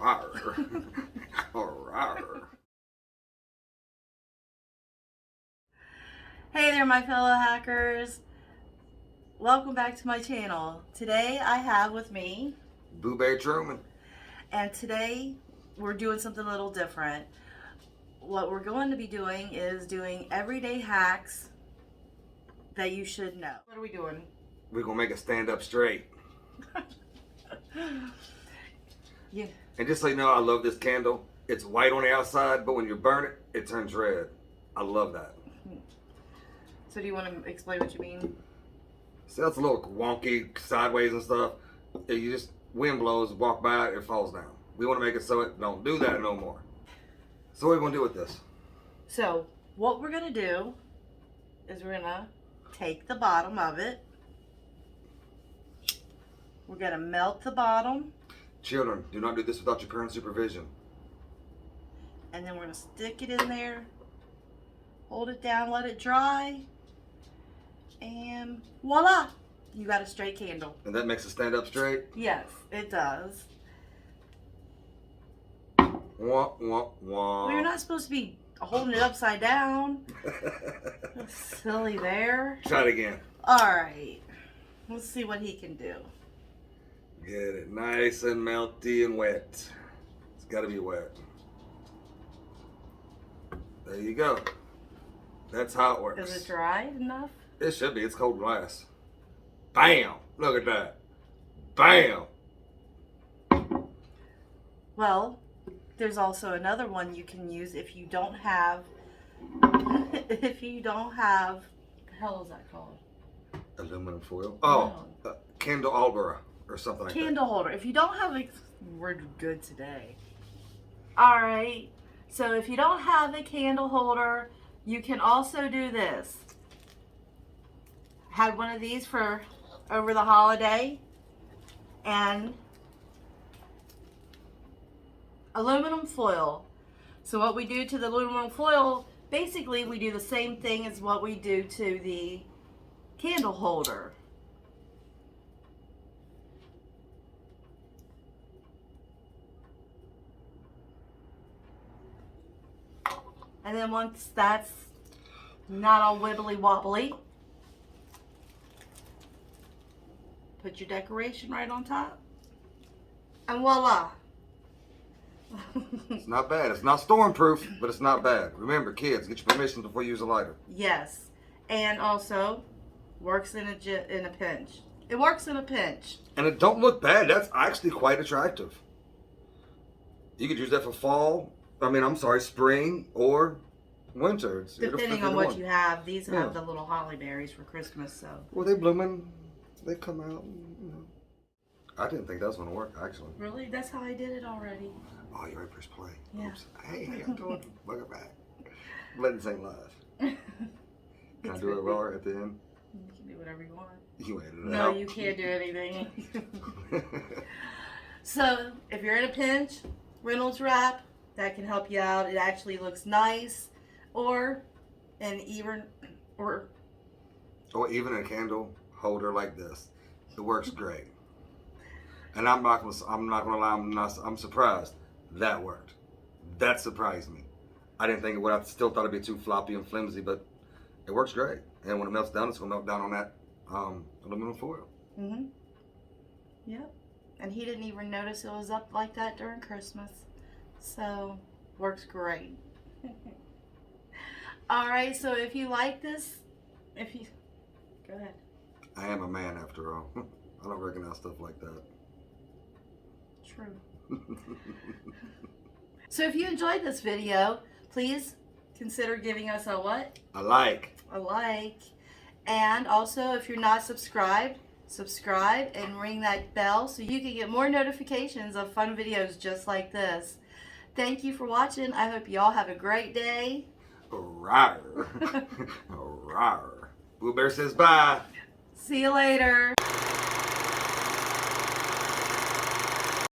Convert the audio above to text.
Rawr. Rawr. Hey there, my fellow hackers. Welcome back to my channel. Today I have with me Boobear Truman. and today we're doing something a little different. What we're going to be doing is doing everyday hacks that you should know. What are we doing? We're gonna make it stand up straight. Yeah. And just so you know, I love this candle. It's white on the outside, but when you burn it, it turns red. I love that. So do you want to explain what you mean? See, that's a little wonky, sideways and stuff. You just, wind blows, walk by it, it falls down. We want to make it so it don't do that no more. So what are we going to do with this? So what we're going to do is we're going to take the bottom of it. We're going to melt the bottom. Children, do not do this without your parents' supervision. And then we're going to stick it in there. Hold it down, let it dry. And voila! You got a straight candle. And that makes it stand up straight? Yes, it does. Wah, wah, wah. Well, you're not supposed to be holding it upside down. Silly there. Try it again. Alright. Let's see what he can do. Get it nice and melty and wet. It's got to be wet. There you go. That's how it works. Is it dry enough? It should be. It's cold glass. Bam! Look at that. Bam! Well, there's also another one you can use if you don't have what the hell is that called? Aluminum foil. Oh, candle albera or something like that. Candle holder. If you don't have a, we're good today. All right. So if you don't have a candle holder, you can also do this. Had one of these for over the holiday, and aluminum foil. So what we do to the aluminum foil, basically we do the same thing as what we do to the candle holder. And then once that's not all wibbly wobbly, put your decoration right on top. And voila. It's not bad. It's not stormproof, but it's not bad. Remember, kids, get your permission before you use a lighter. Yes. And also works in a pinch. It works in a pinch. And it don't look bad. That's actually quite attractive. You could use that for fall. Spring or winter. Depending on what you have. These have the little holly berries for Christmas, so. Well, they blooming. They come out, you know. I didn't think that was going to work, actually. Really? That's how I did it already. Oh, you already pressed play. Yeah. Oops. Hey, I'm doing Welcome back. Let it sing live. Can I do it raw at the end? You can do whatever you want. You edited it No, out. you can't do anything. So, if you're in a pinch, Reynolds wrap, that can help you out. It actually looks nice. Or even a candle holder like this. It works great. And I'm not gonna lie, I'm surprised that worked. That surprised me. I didn't think it would. I still thought it'd be too floppy and flimsy, but it works great. And when it melts down, it's gonna melt down on that aluminum foil. Mm-hmm. Yep. And he didn't even notice it was up like that during Christmas. So, works great. Alright, so if you like this, go ahead. I am a man after all. I don't recognize stuff like that. True. So if you enjoyed this video, please consider giving us a what? A like. A like. And also, if you're not subscribed, subscribe and ring that bell so you can get more notifications of fun videos just like this. Thank you for watching. I hope you all have a great day. Rawr. Rawr. Boobear says bye. See you later.